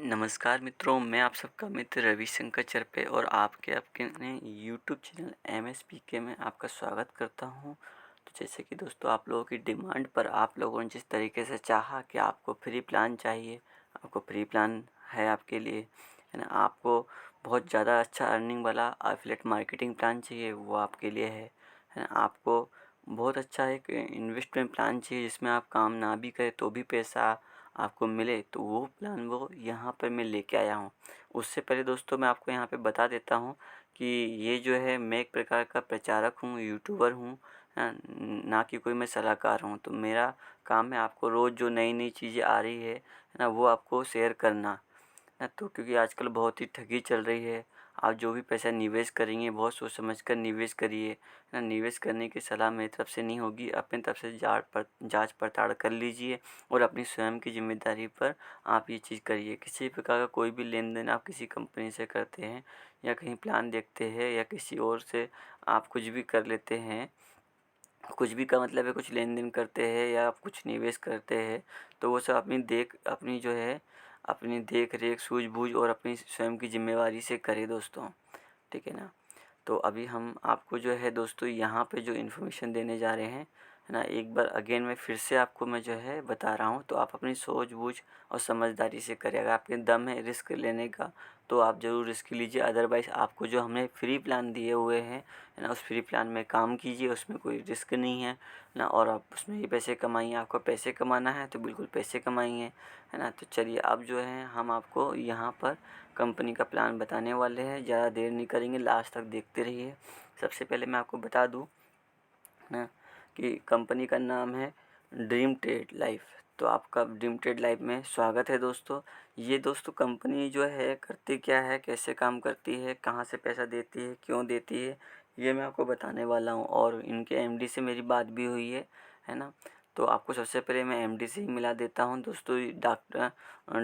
नमस्कार मित्रों, मैं आप सबका मित्र रविशंकर चरपे और आपके अपने यूट्यूब चैनल एमएसपीके में आपका स्वागत करता हूं। तो जैसे कि दोस्तों, आप लोगों की डिमांड पर आप लोगों ने जिस तरीके से चाहा कि आपको फ्री प्लान चाहिए, आपको फ्री प्लान है आपके लिए, है ना। आपको बहुत ज़्यादा अच्छा अर्निंग वाला एफिलिएट मार्केटिंग प्लान चाहिए, वो आपके लिए है ना। आपको बहुत अच्छा एक इन्वेस्टमेंट प्लान चाहिए जिसमें आप काम ना भी करें तो भी पैसा आपको मिले, तो वो प्लान वो यहाँ पर मैं लेके आया हूँ। उससे पहले दोस्तों, मैं आपको यहाँ पे बता देता हूँ कि ये जो है, मैं एक प्रकार का प्रचारक हूँ, यूट्यूबर हूँ, ना कि कोई मैं सलाहकार हूँ। तो मेरा काम है आपको रोज़ जो नई नई चीज़ें आ रही है ना, वो आपको शेयर करना ना। तो क्योंकि आजकल बहुत ही ठगी चल रही है, आप जो भी पैसा निवेश करेंगे बहुत सोच समझ कर निवेश करिए ना। निवेश करने की सलाह मेरी तरफ से नहीं होगी, अपनी तरफ से जांच पड़ताल कर लीजिए और अपनी स्वयं की जिम्मेदारी पर आप ये चीज़ करिए। किसी प्रकार का कोई भी लेन देन आप किसी कंपनी से करते हैं या कहीं प्लान देखते हैं या किसी और से आप कुछ भी कर लेते हैं, कुछ भी का मतलब है कुछ लेन देन करते हैं या आप कुछ निवेश करते हैं, तो वो सब अपनी जो है अपनी देख रेख सूझबूझ और अपनी स्वयं की जिम्मेवारी से करें दोस्तों, ठीक है ना। तो अभी हम आपको जो है दोस्तों यहाँ पे जो इन्फॉर्मेशन देने जा रहे हैं, है ना, एक बार अगेन मैं फिर से आपको मैं जो है बता रहा हूँ। तो आप अपनी सूझबूझ और समझदारी से करें। अगर आपके दम है रिस्क लेने का तो आप ज़रूर रिस्क लीजिए, अदरवाइज़ आपको जो हमने फ्री प्लान दिए हुए हैं, है ना, उस फ्री प्लान में काम कीजिए, उसमें कोई रिस्क नहीं है ना। और आप उसमें ही पैसे कमाइए। आपको पैसे कमाना है तो बिल्कुल पैसे कमाइए, है ना। तो चलिए, अब जो है हम आपको यहाँ पर कंपनी का प्लान बताने वाले हैं। ज़्यादा देर नहीं करेंगे, लास्ट तक देखते रहिए। सबसे पहले मैं आपको बता दूं ना कि कंपनी का नाम है ड्रीम ट्रेड लाइफ। तो आपका ड्रीम ट्रेड लाइफ में स्वागत है दोस्तों। ये दोस्तों कंपनी जो है करती क्या है, कैसे काम करती है, कहाँ से पैसा देती है, क्यों देती है, ये मैं आपको बताने वाला हूँ। और इनके एमडी से मेरी बात भी हुई है ना। तो आपको सबसे पहले मैं एमडी से ही मिला देता हूँ दोस्तों।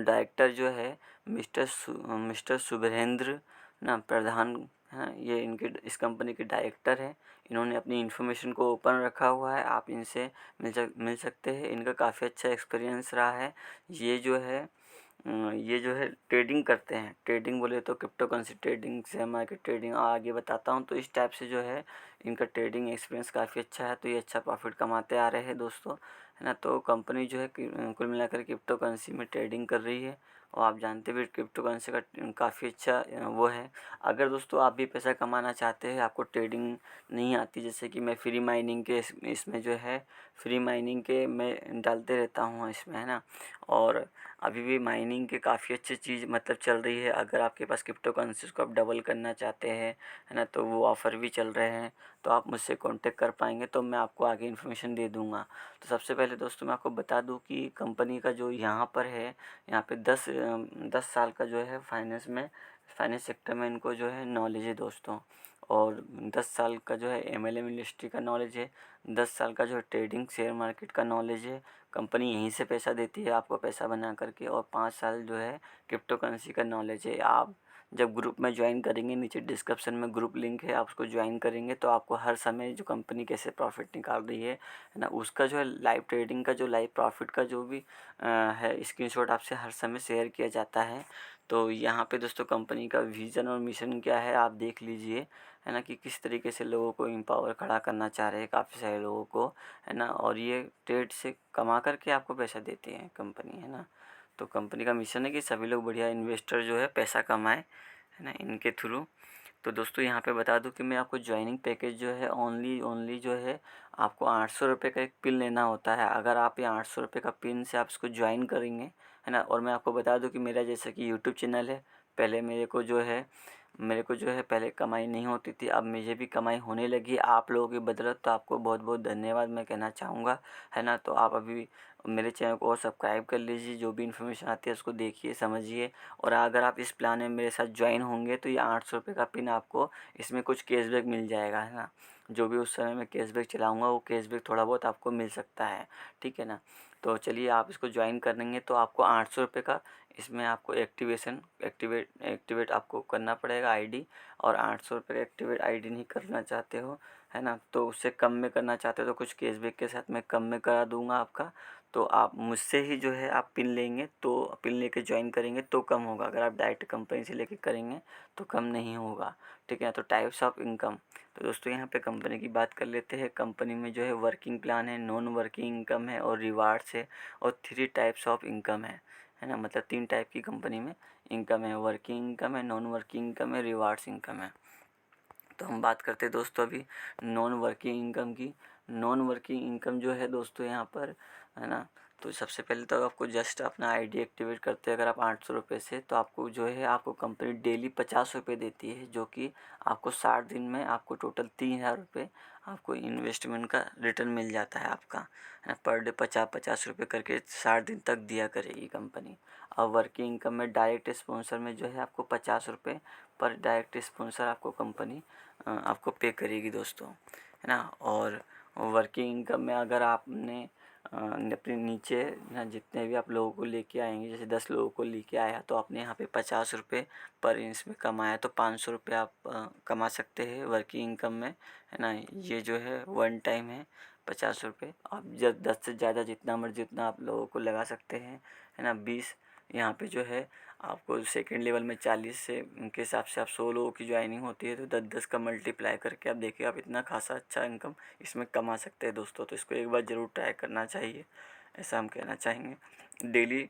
डायरेक्टर जो है मिस्टर शुभेंद्र ना प्रधान, हाँ, ये इनके इस कंपनी के डायरेक्टर हैं। इन्होंने अपनी इन्फॉर्मेशन को ओपन रखा हुआ है, आप इनसे मिल सकते हैं। इनका काफ़ी अच्छा एक्सपीरियंस रहा है। ये जो है ट्रेडिंग करते हैं। ट्रेडिंग बोले तो crypto currency trading, share market trading आगे बताता हूँ। तो इस टाइप से जो है इनका ट्रेडिंग एक्सपीरियंस काफ़ी अच्छा है। तो ये अच्छा प्रॉफिट कमाते आ रहे हैं दोस्तों, है ना। तो कंपनी जो है कुल मिलाकर क्रिप्टो करेंसी में ट्रेडिंग कर रही है और आप जानते भी क्रिप्टो करेंसी का काफ़ी अच्छा वो है। अगर दोस्तों आप भी पैसा कमाना चाहते हैं, आपको ट्रेडिंग नहीं आती, जैसे कि मैं फ्री माइनिंग के इसमें जो है फ्री माइनिंग के मैं डालते रहता हूँ इसमें, है ना। और अभी भी माइनिंग के काफ़ी अच्छी चीज़ मतलब चल रही है। अगर आपके पास क्रिप्टो करेंसीज को आप डबल करना चाहते हैं, है ना, तो वो ऑफ़र भी चल रहे हैं। तो आप मुझसे कांटेक्ट कर पाएंगे तो मैं आपको आगे इन्फॉर्मेशन दे दूंगा। तो सबसे पहले दोस्तों मैं आपको बता दूं कि कंपनी का जो यहाँ पर है, यहाँ पे 10 साल का जो है फाइनेंस सेक्टर में इनको जो है नॉलेज है दोस्तों। और 10 साल का जो है एमएलएम इंडस्ट्री का नॉलेज है। 10 साल का जो है ट्रेडिंग शेयर मार्केट का नॉलेज है। कंपनी यहीं से पैसा देती है आपको पैसा बना करके। और 5 साल जो है क्रिप्टो करेंसी का नॉलेज है। आप जब ग्रुप में ज्वाइन करेंगे, नीचे डिस्क्रिप्शन में ग्रुप लिंक है, आप उसको ज्वाइन करेंगे तो आपको हर समय जो कंपनी कैसे प्रॉफिट निकाल रही है ना, उसका जो है लाइव ट्रेडिंग का जो लाइव प्रॉफिट का जो भी है स्क्रीनशॉट आपसे हर समय शेयर किया जाता है। तो यहाँ पे दोस्तों कंपनी का विज़न और मिशन क्या है आप देख लीजिए, है ना, कि किस तरीके से लोगों को एम्पावर खड़ा करना चाह रहे हैं काफ़ी सारे लोगों को, है ना। और ये ट्रेड से कमा करके आपको पैसा देती है कंपनी, है ना। तो कंपनी का मिशन है कि सभी लोग बढ़िया इन्वेस्टर जो है पैसा कमाए, है ना, इनके थ्रू। तो दोस्तों यहाँ पे बता दूं कि मैं आपको ज्वाइनिंग पैकेज जो है ओनली जो है आपको 800 रुपये का एक पिन लेना होता है। अगर आप ये 800 रुपये का पिन से आप इसको ज्वाइन करेंगे, है ना। और मैं आपको बता दूं कि मेरा जैसे कि यूट्यूब चैनल है, पहले मेरे को जो है पहले कमाई नहीं होती थी, अब मुझे भी कमाई होने लगी आप लोगों की बदौलत। तो आपको बहुत बहुत धन्यवाद मैं कहना चाहूँगा, है ना। तो आप अभी मेरे चैनल को और सब्सक्राइब कर लीजिए, जो भी इन्फॉर्मेशन आती है उसको देखिए समझिए। और अगर आप इस प्लान में मेरे साथ ज्वाइन होंगे तो ये 800 रुपये का पिन आपको इसमें कुछ कैशबैक मिल जाएगा, है ना। जो भी उस समय मैं कैशबैक चलाऊँगा वो कैशबैक थोड़ा बहुत आपको मिल सकता है, ठीक है ना। तो चलिए, आप इसको ज्वाइन करेंगे तो आपको 800 रुपये का इसमें आपको एक्टिवेट आपको करना पड़ेगा आईडी। और 800 रुपये का एक्टिवेट आईडी नहीं करना चाहते हो, है ना, तो उससे कम में करना चाहते हो तो कुछ कैशबैक के साथ मैं कम में करा दूंगा आपका। तो आप मुझसे ही जो है आप पिन लेंगे, तो पिन लेके ज्वाइन करेंगे तो कम होगा। अगर आप डायरेक्ट कंपनी से लेके करेंगे तो कम नहीं होगा, ठीक है। तो टाइप्स ऑफ इनकम, तो दोस्तों यहाँ पे कंपनी की बात कर लेते हैं। कंपनी में जो है वर्किंग प्लान है, नॉन वर्किंग इनकम है और रिवार्ड्स है, और 3 टाइप्स ऑफ इनकम है ना। मतलब 3 टाइप की कंपनी में इनकम है, वर्किंग इनकम है, नॉन वर्किंग इनकम है, रिवार्ड्स इनकम है। तो हम बात करते हैं दोस्तों अभी नॉन वर्किंग इनकम की। नॉन वर्किंग इनकम जो है दोस्तों यहाँ पर, है ना, तो सबसे पहले तो आपको जस्ट अपना आईडी एक्टिवेट करते हैं अगर आप 800 रुपये से, तो आपको जो है आपको कंपनी डेली 50 रुपये देती है, जो कि आपको 60 दिन में आपको टोटल 3000 रुपये आपको इन्वेस्टमेंट का रिटर्न मिल जाता है आपका, है ना। पर डे 50-50 रुपये करके 60 दिन तक दिया करेगी कंपनी। और वर्किंग इनकम में डायरेक्ट स्पॉन्सर में जो है आपको 50 रुपये पर डायरेक्ट स्पॉन्सर आपको कंपनी आपको पे करेगी दोस्तों, है ना। और वर्किंग इनकम में अगर आपने अपने नीचे ना जितने भी आप लोगों को लेके आएंगे, जैसे 10 लोगों को लेके आया तो आपने यहाँ पे 50 रुपये पर इसमें कमाया, तो 500 रुपये आप कमा सकते हैं वर्किंग इनकम में, है ना। ये जो है वन टाइम है 50 रुपये। आप जब 10 से ज़्यादा जितना मर्जी उतना आप लोगों को लगा सकते हैं, है ना। 20 यहाँ पे जो है आपको सेकंड लेवल में 40 से उनके हिसाब से आप 100 लोगों की ज्वाइनिंग होती है, तो 10-10 का मल्टीप्लाई करके आप देखिए आप इतना खासा अच्छा इनकम इसमें कमा सकते हैं दोस्तों। तो इसको एक बार ज़रूर ट्राई करना चाहिए, ऐसा हम कहना चाहेंगे। डेली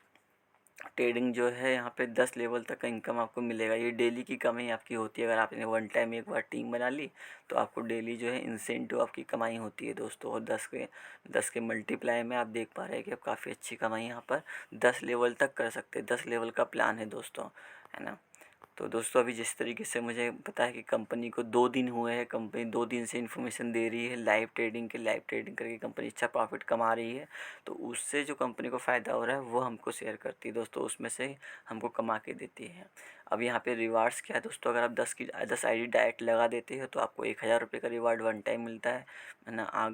ट्रेडिंग जो है यहाँ पे 10 लेवल तक का इनकम आपको मिलेगा। ये डेली की कमाई आपकी होती है। अगर आपने वन टाइम एक बार टीम बना ली तो आपको डेली जो है इंसेंटिव आपकी कमाई होती है दोस्तों। और 10 के मल्टीप्लाई में आप देख पा रहे हैं कि आप काफ़ी अच्छी कमाई यहाँ पर 10 लेवल तक कर सकते हैं। 10 लेवल का प्लान है दोस्तों, है ना। तो दोस्तों अभी जिस तरीके से मुझे पता है कि कंपनी को 2 दिन हुए हैं, कंपनी 2 दिन से इन्फॉर्मेशन दे रही है लाइव ट्रेडिंग करके कंपनी अच्छा प्रॉफिट कमा रही है, तो उससे जो कंपनी को फ़ायदा हो रहा है वो हमको शेयर करती है दोस्तों, उसमें से हमको कमा के देती है। अब यहाँ पे रिवार्ड्स क्या है दोस्तों, अगर आप 10 आईडी डायरेक्ट लगा देते हो तो आपको 1000 रुपये का रिवार्ड वन टाइम मिलता है ना।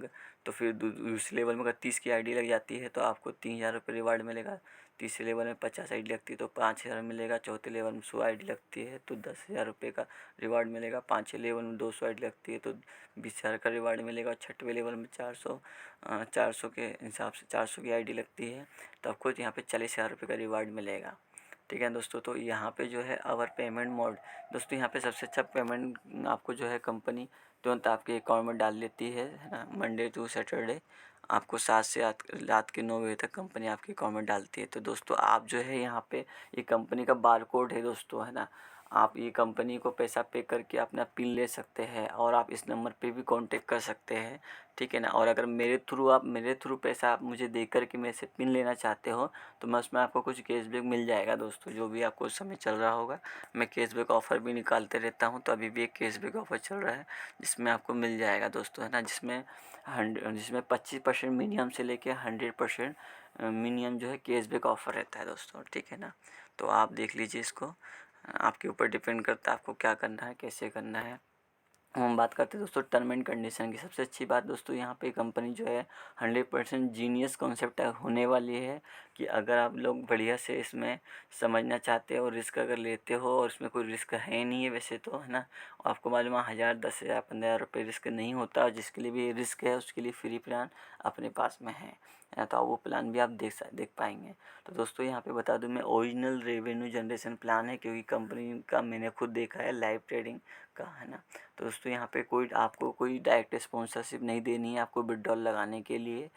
तो फिर दूसरे लेवल में अगर 30 की आईडी लग जाती है तो आपको 3000 रुपये रिवार्ड मिलेगा। तीसरे लेवल में 50 आईडी लगती है तो 5000 मिलेगा। चौथे लेवल में 100 आईडी लगती है तो 10,000 रुपये का रिवार्ड मिलेगा। पाँचवें लेवल में 200 आईडी लगती है तो 20,000 का रिवार्ड मिलेगा। छठवें लेवल में 400 के हिसाब से 400 की आईडी लगती है तो आपको यहाँ पे 40,000 रुपये का रिवार्ड मिलेगा, ठीक है दोस्तों। तो यहाँ पे जो है आवर पेमेंट मोड दोस्तों, यहाँ पे सबसे अच्छा पेमेंट आपको जो है कंपनी तुरंत आपके अकाउंट में डाल देती है ना। मंडे टू सैटरडे आपको 7 से रात के 9 बजे तक कंपनी आपके अकाउंट में डालती है। तो दोस्तों आप जो है यहाँ पे ये कंपनी का बारकोड है दोस्तों, है ना। आप ये कंपनी को पैसा पे करके अपना पिन ले सकते हैं और आप इस नंबर पे भी कांटेक्ट कर सकते हैं, ठीक है ना। और अगर मेरे थ्रू पैसा आप मुझे दे कर के मेरे से पिन लेना चाहते हो तो मैं उसमें आपको कुछ कैशबैक मिल जाएगा दोस्तों। जो भी आपको उस समय चल रहा होगा, मैं कैशबैक ऑफ़र भी निकालते रहता हूँ, तो अभी भी एक कैशबैक ऑफ़र चल रहा है जिसमें आपको मिल जाएगा दोस्तों, है ना। जिसमें 25% मिनिमम से लेके 100% मिनिमम जो है कैशबैक ऑफ़र रहता है दोस्तों, ठीक है ना। तो आप देख लीजिए इसको, आपके ऊपर डिपेंड करता है आपको क्या करना है, कैसे करना है। हम बात करते हैं दोस्तों टर्म एंड कंडीशन की। सबसे अच्छी बात दोस्तों यहाँ पे कंपनी जो है 100% जीनियस कॉन्सेप्ट होने वाली है कि अगर आप लोग बढ़िया से इसमें समझना चाहते हो और रिस्क अगर लेते हो, और इसमें कोई रिस्क है नहीं है वैसे तो, है ना। आपको मालूम है 1000, 10,000, 15,000 रुपये रिस्क नहीं होता, और जिसके लिए भी रिस्क है उसके लिए फ्री प्लान अपने पास में है ना। तो वो प्लान भी आप देख पाएंगे। तो दोस्तों यहाँ पे बता दूँ मैं ओरिजिनल रेवेन्यू जनरेशन प्लान है, क्योंकि कंपनी का मैंने खुद देखा है लाइव ट्रेडिंग का, है ना। तो दोस्तों यहाँ पे आपको कोई डायरेक्ट स्पॉन्सरशिप नहीं देनी है आपको विड्रॉल लगाने के लिए,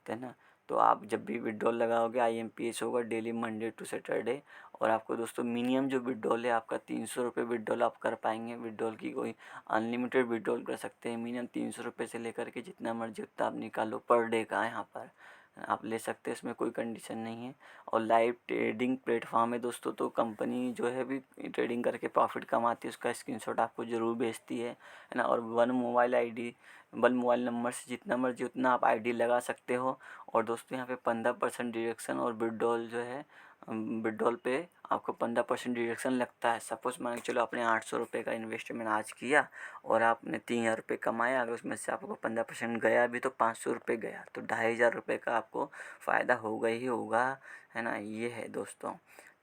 है ना। तो आप जब भी विड्रॉल लगाओगे IMPS होगा डेली मंडे टू सैटरडे, और आपको दोस्तों मिनिमम जो विड्रॉल है आपका 300 रुपये विड्रॉल आप कर पाएंगे। विड्रॉल की कोई अनलिमिटेड विड्रॉल कर सकते हैं, मिनिमम 300 रुपये से लेकर के जितना मर्जी उतना आप निकालो पर डे का यहाँ पर आप ले सकते हैं, इसमें कोई कंडीशन नहीं है। और लाइव ट्रेडिंग प्लेटफॉर्म है दोस्तों, तो कंपनी जो है भी ट्रेडिंग करके प्रॉफिट कमाती है उसका स्क्रीनशॉट आपको ज़रूर भेजती है ना। और वन मोबाइल नंबर से जितना मर्जी उतना आप आईडी लगा सकते हो। और दोस्तों यहाँ पे 15% डिडक्शन और विड्रॉल जो है विड्रॉल पे आपको 15% डिडक्शन लगता है। सपोज़ मान के चलो आपने 800 रुपये का इन्वेस्टमेंट आज किया और आपने 3000 रुपये कमाया, अगर उसमें से आपको 15% गया भी तो 500 रुपये गया, तो 2500 रुपये का आपको फ़ायदा होगा ही होगा, है ना। ये है दोस्तों,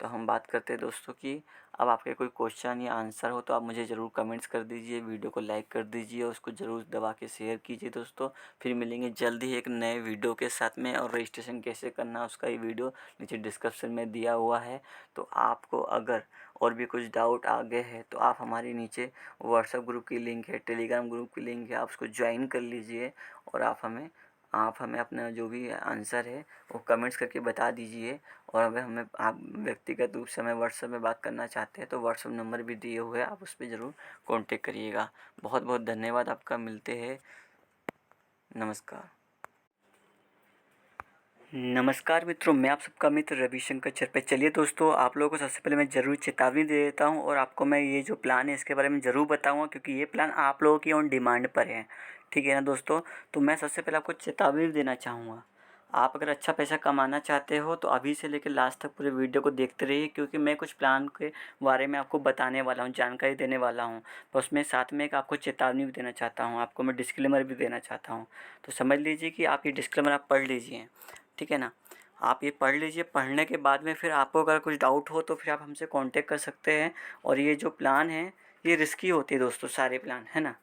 तो हम बात करते हैं दोस्तों कि अब आपके कोई क्वेश्चन या आंसर हो तो आप मुझे ज़रूर कमेंट्स कर दीजिए, वीडियो को लाइक कर दीजिए और उसको ज़रूर दबा के शेयर कीजिए दोस्तों। फिर मिलेंगे जल्द ही एक नए वीडियो के साथ में, और रजिस्ट्रेशन कैसे करना है उसका ये वीडियो नीचे डिस्क्रिप्शन में दिया हुआ है। तो आपको अगर और भी कुछ डाउट आ गए हैं तो आप हमारे नीचे व्हाट्सएप ग्रुप की लिंक है, टेलीग्राम ग्रुप की लिंक है, आप उसको ज्वाइन कर लीजिए और आप हमें अपना जो भी आंसर है वो कमेंट्स करके बता दीजिए। और अगर हमें आप व्यक्तिगत रूप से हमें व्हाट्सएप में बात करना चाहते हैं तो व्हाट्सएप नंबर भी दिए हुए हैं, आप उस पर ज़रूर कांटेक्ट करिएगा। बहुत बहुत धन्यवाद आपका, मिलते हैं। नमस्कार। नमस्कार मित्रों, मैं आप सबका मित्र रविशंकर चरपे। चलिए दोस्तों, आप लोगों को सबसे पहले मैं ज़रूर चेतावनी दे देता हूँ और आपको मैं ये जो प्लान है इसके बारे में ज़रूर बताऊँगा, क्योंकि ये प्लान आप लोगों की ऑन डिमांड पर है। ठीक है ना दोस्तों? तो मैं सबसे पहले आपको चेतावनी देना चाहूँगा। आप अगर अच्छा पैसा कमाना चाहते हो तो अभी से लेकर लास्ट तक पूरे वीडियो को देखते रहिए, क्योंकि मैं कुछ प्लान के बारे में आपको बताने वाला हूँ, जानकारी देने वाला हूँ। तो उसमें साथ में एक आपको चेतावनी भी देना चाहता हूँ, आपको मैं डिस्क्लेमर भी देना चाहता हूँ। तो समझ लीजिए कि आप ये डिस्क्लेमर आप पढ़ लीजिए, ठीक है ना? आप ये पढ़ लीजिए, पढ़ने के बाद में फिर आपको अगर कुछ डाउट हो तो फिर आप हमसे कांटेक्ट कर सकते हैं। और ये जो प्लान है ये रिस्की होती है दोस्तों, सारे प्लान, है ना?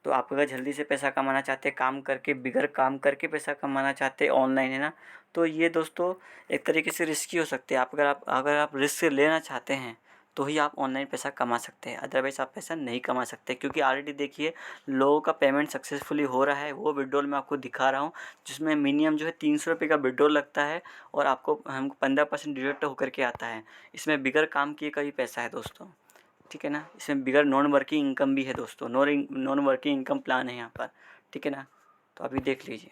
तो आप अगर जल्दी से पैसा कमाना चाहते हैं, काम करके, बिगड़ काम करके पैसा कमाना चाहते हैं ऑनलाइन, है ना, तो ये दोस्तों एक तरीके से रिस्की हो सकते हैं। अगर आप रिस्क लेना चाहते हैं तो ही आप ऑनलाइन पैसा कमा सकते हैं, अदरवाइज़ आप पैसा नहीं कमा सकते। क्योंकि ऑलरेडी देखिए लोगों का पेमेंट सक्सेसफुली हो रहा है, वो विड्रॉल मैं आपको दिखा रहा हूँ, जिसमें मिनिमम जो है 300 रुपये का विड्रॉल लगता है और आपको हमको 15% डिडक्ट होकर के आता है। इसमें बिगड़ काम किए का ही पैसा है दोस्तों, ठीक है ना? इसमें बिगड़ नॉन वर्किंग इनकम भी है दोस्तों, नॉन वर्किंग इनकम प्लान है यहाँ पर, ठीक है ना? तो अभी देख लीजिए,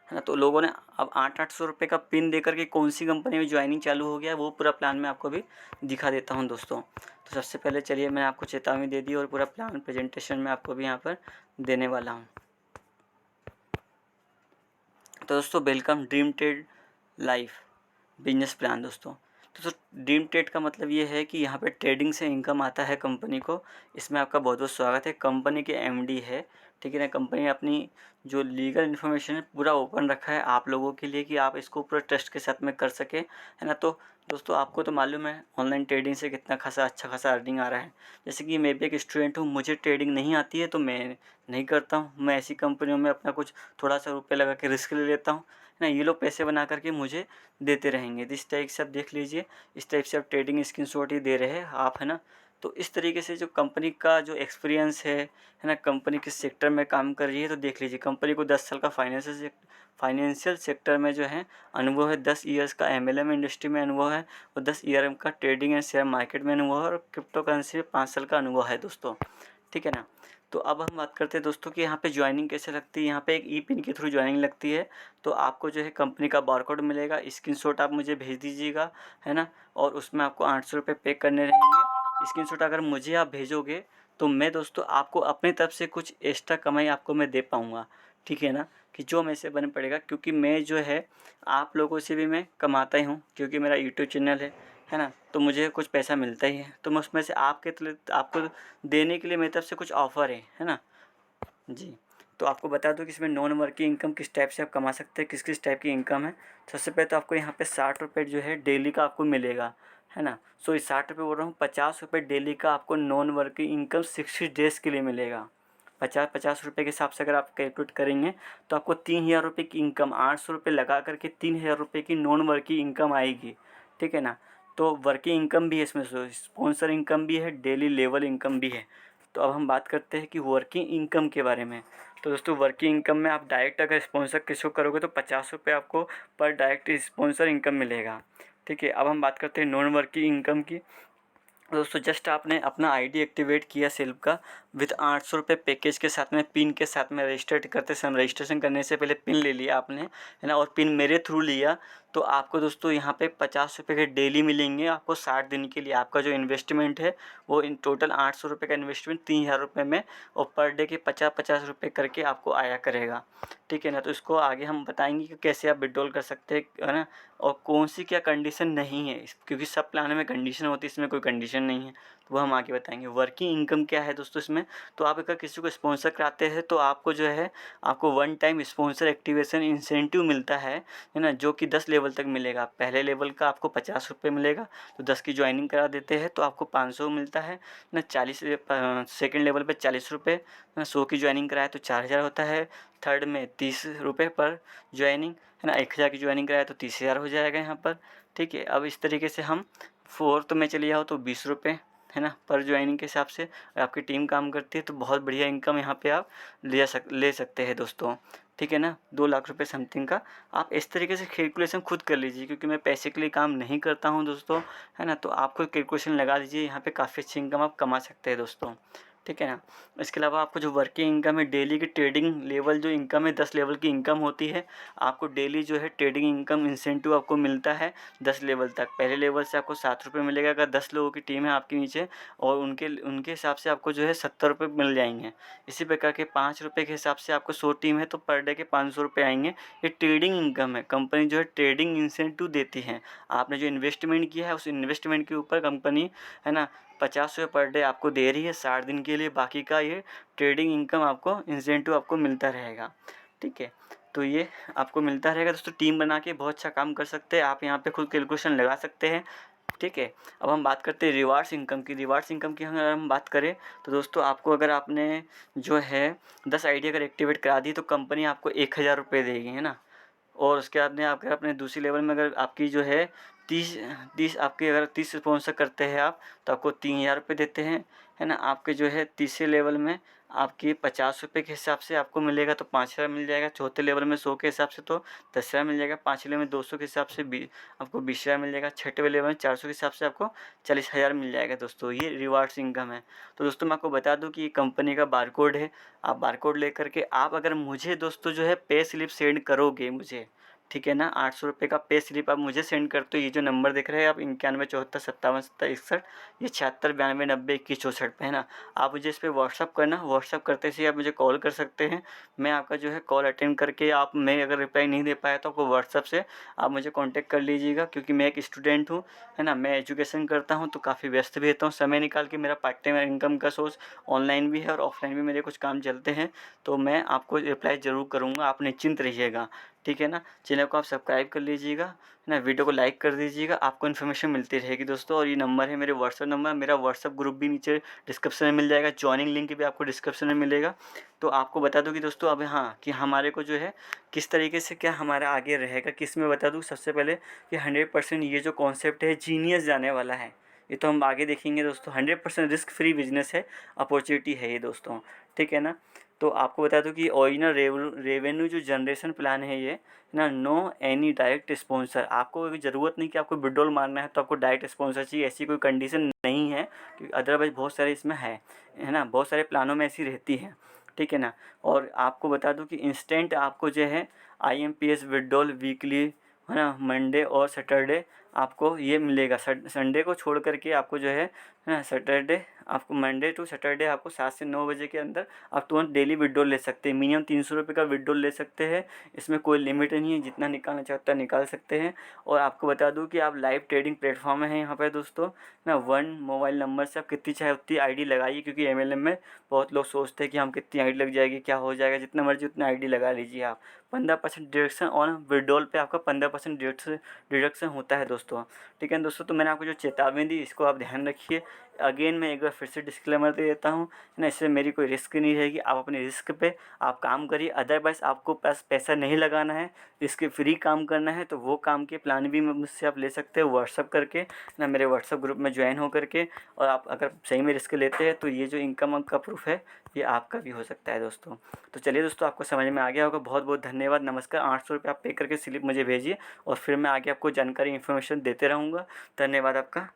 है ना? तो लोगों ने अब 800-800 रुपये का पिन दे करके कौन सी कंपनी में ज्वाइनिंग चालू हो गया है, वो पूरा प्लान मैं आपको अभी दिखा देता हूँ दोस्तों। तो सबसे पहले चलिए, मैंने आपको चेतावनी दे दी और पूरा प्लान प्रेजेंटेशन में आपको भी यहाँ पर देने वाला हूँ। तो दोस्तों welcome dream trade life business plan दोस्तों। तो ड्रीम ट्रेड का मतलब ये है कि यहाँ पे ट्रेडिंग से इनकम आता है कंपनी को। इसमें आपका बहुत बहुत स्वागत है। कंपनी के एमडी है, ठीक है ना? कंपनी ने अपनी जो लीगल इन्फॉर्मेशन है पूरा ओपन रखा है आप लोगों के लिए कि आप इसको पूरा ट्रस्ट के साथ में कर सकें, है ना? तो दोस्तों आपको तो मालूम है ऑनलाइन ट्रेडिंग से कितना अच्छा खासा अर्निंग आ रहा है। जैसे कि मैं भी एक स्टूडेंट हूँ, मुझे ट्रेडिंग नहीं आती है तो मैं नहीं करता हूँ। मैं ऐसी कंपनियों में अपना कुछ थोड़ा सा रुपये लगा के रिस्क ले लेता हूँ, है ना? ये लोग पैसे बना करके मुझे देते रहेंगे। तो इस टाइप से आप देख लीजिए, इस टाइप से आप ट्रेडिंग स्क्रीनशॉट ही दे रहे हैं आप, है ना? तो इस तरीके से जो कंपनी का जो एक्सपीरियंस है ना, कंपनी किस सेक्टर में काम कर रही है, तो देख लीजिए कंपनी को 10 साल का फाइनेंशियल सेक्टर में जो है अनुभव है, 10 ईयर्स का एमएलएम इंडस्ट्री में अनुभव है और 10 ईयर का ट्रेडिंग एंड शेयर मार्केट में अनुभव है और क्रिप्टो करेंसी में 5 साल का अनुभव है दोस्तों, ठीक है ना? तो अब हम बात करते हैं दोस्तों कि यहाँ पे ज्वाइनिंग कैसे लगती है। यहाँ पे एक ई पिन के थ्रू ज्वाइनिंग लगती है। तो आपको जो है कंपनी का बारकोड मिलेगा, स्क्रीनशॉट आप मुझे भेज दीजिएगा, है ना? और उसमें आपको 800 रुपये पे करने रहेंगे। स्क्रीनशॉट अगर मुझे आप भेजोगे तो मैं दोस्तों आपको अपनी तरफ से कुछ एक्स्ट्रा कमाई आपको मैं दे पाऊँगा, ठीक है ना? कि जो मेरे से बन पड़ेगा, क्योंकि मैं जो है आप लोगों से भी मैं कमाता ही हूँ, क्योंकि मेरा यूट्यूब चैनल है ना? तो मुझे कुछ पैसा मिलता ही है, तो मैं उसमें से आपको देने के लिए मेरी तरफ से कुछ ऑफ़र है ना? जी। तो आपको बता दूँ कि इसमें नॉन वर्किंग इनकम किस टाइप से आप कमा सकते हैं, किस टाइप की इनकम है। सबसे पहले तो आपको यहाँ पे 60 रुपये जो है डेली का आपको मिलेगा, है ना? सो इस 60 रुपये बोल रहा हूँ, 50 रुपये डेली का आपको नॉन वर्किंग इनकम 60 डेज़ के लिए मिलेगा। 50-50 रुपये के हिसाब से अगर आप कैलकुलेट करेंगे तो आपको 3000 रुपये की इनकम, 800 रुपये लगा करके 3000 रुपये की नॉन वर्किंग इनकम आएगी, ठीक है ना? तो वर्किंग इनकम भी है इसमें, स्पॉन्सर इनकम भी है, डेली लेवल इनकम भी है। तो अब हम बात करते हैं कि वर्किंग इनकम के बारे में। तो दोस्तों वर्किंग इनकम में आप डायरेक्ट अगर स्पॉन्सर किसी को करोगे तो 50 रुपये आपको पर डायरेक्ट स्पॉन्सर इनकम मिलेगा, ठीक है? अब हम बात करते हैं नॉन वर्किंग इनकम की। दोस्तों जस्ट आपने अपना आईडी एक्टिवेट किया सेल्फ का विद 800 रुपये पैकेज के साथ में, पिन के साथ में रजिस्टर करते समय, रजिस्ट्रेशन करने से पहले पिन ले लिया आपने, है ना? और पिन मेरे थ्रू लिया तो आपको दोस्तों यहाँ पे 50 रुपये के डेली मिलेंगे आपको 60 दिन के लिए। आपका जो इन्वेस्टमेंट है वो इन टोटल 800 रुपये का इन्वेस्टमेंट 3000 रुपये में, और पर डे के 50-50 रुपये करके आपको आया करेगा, ठीक है ना? तो इसको आगे हम बताएंगे कि कैसे आप विड्रॉल कर सकते हैं, है ना? और कौन सी क्या कंडीशन नहीं है, क्योंकि सब प्लान में कंडीशन होती है, इसमें कोई कंडीशन नहीं है, तो वो हम आगे बताएंगे। वर्किंग इनकम क्या है दोस्तों, इसमें में। तो आप अगर किसी को स्पॉन्सर कराते हैं तो आपको जो है आपको one time sponsor activation incentive मिलता है ना, जो कि 10 लेवल तक मिलेगा। पहले लेवल का आपको 50 रुपये मिलेगा, तो 10 की ज्वाइनिंग करा देते हैं तो आपको 500 मिलता है ना। 40 सेकेंड लेवल पे 40 रुपये, 100 की ज्वाइनिंग कराए तो 4000 होता है। थर्ड में 30 रुपये पर ज्वाइनिंग है ना, 1000 की ज्वाइनिंग कराए तो 30,000 हो जाएगा यहाँ पर। ठीक है, अब इस तरीके से हम फोर्थ में चले जाओ तो 20 रुपये है ना पर ज्वाइनिंग के हिसाब से आपकी टीम काम करती है, तो बहुत बढ़िया इनकम यहाँ पे आप ले सकते हैं दोस्तों। ठीक है ना, 2 लाख रुपए समथिंग का आप इस तरीके से कैलकुलेशन खुद कर लीजिए, क्योंकि मैं पैसे के लिए काम नहीं करता हूँ दोस्तों, है ना। तो आप खुद कैलकुलेशन लगा लीजिए, यहाँ पे काफ़ी अच्छी इनकम आप कमा सकते हैं दोस्तों। ठीक है ना। इसके अलावा आपको जो वर्किंग इनकम है, डेली की ट्रेडिंग लेवल जो इनकम है 10 लेवल की इनकम होती है। आपको डेली जो है ट्रेडिंग इनकम इंसेंटिव आपको मिलता है 10 लेवल तक। पहले लेवल से आपको 7 रुपये मिलेगा अगर 10 लोगों की टीम है आपके नीचे, और उनके हिसाब से आपको जो है 70 रुपये मिल जाएंगे। इसी प्रकार के 5 रुपये के हिसाब से आपको 100 टीम है तो पर डे के 500 रुपये आएंगे। ये ट्रेडिंग इनकम है, कंपनी जो है ट्रेडिंग इंसेंटिव देती है। आपने जो इन्वेस्टमेंट किया है उस इन्वेस्टमेंट के ऊपर कंपनी है ना 50 रुपये पर डे आपको दे रही है 60 दिन के लिए। बाकी का ये ट्रेडिंग इनकम आपको इंसेंटिव आपको मिलता रहेगा। ठीक है, तो ये आपको मिलता रहेगा दोस्तों। टीम बना के बहुत अच्छा काम कर सकते हैं आप, यहाँ पे खुद कैलकुलेशन लगा सकते हैं। ठीक है, अब हम बात करते हैं रिवार्ड्स इनकम की। रिवार्ड्स इनकम की अगर हम बात करें तो दोस्तों आपको अगर आपने जो है 10 आईडी अगर एक्टिवेट करा दी तो कंपनी आपको 1000 रुपये देगी, है ना। और उसके बाद में अगर अपने दूसरी लेवल में अगर आपकी जो है 30 आपके अगर 30 स्पॉन्सर करते हैं आप तो आपको 3000 रुपये देते हैं, है ना। आपके जो है तीसरे लेवल में आपकी 50 रुपये के हिसाब से आपको मिलेगा तो 5000 मिल जाएगा। चौथे लेवल में 100 के हिसाब से तो 10,000 मिल जाएगा। पाँचवें लेवल में 200 के हिसाब से आपको 20,000 मिल जाएगा। छठवें लेवल में 400 के हिसाब से आपको 40,000 मिल जाएगा दोस्तों। ये रिवार्ड्स इनकम है। तो दोस्तों मैं आपको बता दूं कि ये कंपनी का बारकोड है। आप बारकोड लेकर के आप अगर मुझे दोस्तों जो है पे स्लिप सेंड करोगे मुझे, ठीक है ना, 800 रुपये का पे स्लिप आप मुझे सेंड करते हो। ये जो नंबर दिख रहे हैं आप 9174577061, ये 7692902164 पे है ना। आप मुझे इस पर व्हाट्सअप करना, व्हाट्सअप करते से आप मुझे कॉल कर सकते हैं। मैं आपका जो है कॉल अटेंड करके आप, मैं अगर रिप्लाई नहीं दे पाया तो आपको व्हाट्सअप से आप मुझे कॉन्टैक्ट कर लीजिएगा, क्योंकि मैं एक स्टूडेंट हूँ, है ना। मैं एजुकेशन करता हूँ तो काफ़ी व्यस्त भी रहता हूँ। समय निकाल के मेरा पार्ट टाइम इनकम का सोर्स ऑनलाइन भी है और ऑफलाइन भी मेरे कुछ काम चलते हैं, तो मैं आपको रिप्लाई ज़रूर करूँगा, आप निश्चिंत रहिएगा। ठीक है ना, चैनल को आप सब्सक्राइब कर लीजिएगा, है ना, वीडियो को लाइक कर दीजिएगा, आपको इन्फॉर्मेशन मिलती रहेगी दोस्तों। और ये नंबर है मेरे व्हाट्सअप नंबर, मेरा व्हाट्सअप ग्रुप भी नीचे डिस्क्रिप्शन में मिल जाएगा, ज्वाइनिंग लिंक भी आपको डिस्क्रिप्शन में मिलेगा। तो आपको बता दूं कि दोस्तों अब हाँ कि हमारे को जो है किस तरीके से क्या हमारा आगे रहेगा, किस में बता दूँ सबसे पहले कि 100% ये जो कॉन्सेप्ट है जीनियस जाने वाला है। ये तो हम आगे देखेंगे दोस्तों। 100% रिस्क फ्री बिजनेस है, अपॉर्चुनिटी है ये दोस्तों। ठीक है ना, तो आपको बता दूं कि ओरिजिनल रेवेन्यू जो जनरेशन प्लान है ये ना, नो एनी डायरेक्ट स्पॉन्सर। आपको कोई ज़रूरत नहीं कि आपको विड्रॉल मारना है तो आपको डायरेक्ट स्पॉन्सर चाहिए, ऐसी कोई कंडीशन नहीं है, क्योंकि अदरवाइज बहुत सारे इसमें है ना, बहुत सारे प्लानों में ऐसी रहती है। ठीक है ना, और आपको बता दूं कि इंस्टेंट आपको जो है IMPS विड्रॉल वीकली, है ना, मंडे और सैटरडे आपको ये मिलेगा। संडे को छोड़ करके आपको जो है ना, सैटरडे आपको, मंडे टू सैटरडे आपको 7 से 9 बजे के अंदर आप तुरंत डेली विड्रॉल ले सकते हैं। मिनिमम 300 रुपये का विड्रॉल ले सकते हैं, इसमें कोई लिमिट नहीं है, जितना निकालना चाहता है निकाल सकते हैं। और आपको बता दूं कि आप लाइव ट्रेडिंग प्लेटफॉर्म है यहाँ पर दोस्तों ना। 1 मोबाइल नंबर से आप कितनी चाहे उतनी आईडी लगाइए, क्योंकि MLM में बहुत लोग सोचते हैं कि हम कितनी आईडी लग जाएगी, क्या हो जाएगा, जितना मर्जी उतना आईडी लगा लीजिए आप। 15% डिडक्शन ऑन विड्रॉल पे आपका 15% डिडक्शन होता है दोस्तों। ठीक है दोस्तों, तो मैंने आपको जो चेतावनी दी इसको आप ध्यान रखिए। अगेन मैं एक बार फिर से डिस्क्लेमर दे देता हूँ ना, इससे मेरी कोई रिस्क नहीं रहेगी। आप अपने रिस्क पे आप काम करिए, अदरवाइज़ आपको पास पैसा नहीं लगाना है, रिस्क फ्री काम करना है, तो वो काम के प्लान भी मुझसे आप ले सकते हो व्हाट्सअप करके ना, मेरे व्हाट्सअप ग्रुप में ज्वाइन हो करके। और आप अगर सही में रिस्क लेते हैं तो ये जो इनकम का प्रूफ है ये आपका भी हो सकता है दोस्तों। तो चलिए दोस्तों, आपको समझ में आ गया होगा। बहुत बहुत धन्यवाद, नमस्कार। 800 रुपये आप पे करके स्लिप मुझे भेजिए और फिर मैं आगे आपको जानकारी इन्फॉर्मेशन देते रहूँगा। धन्यवाद आपका।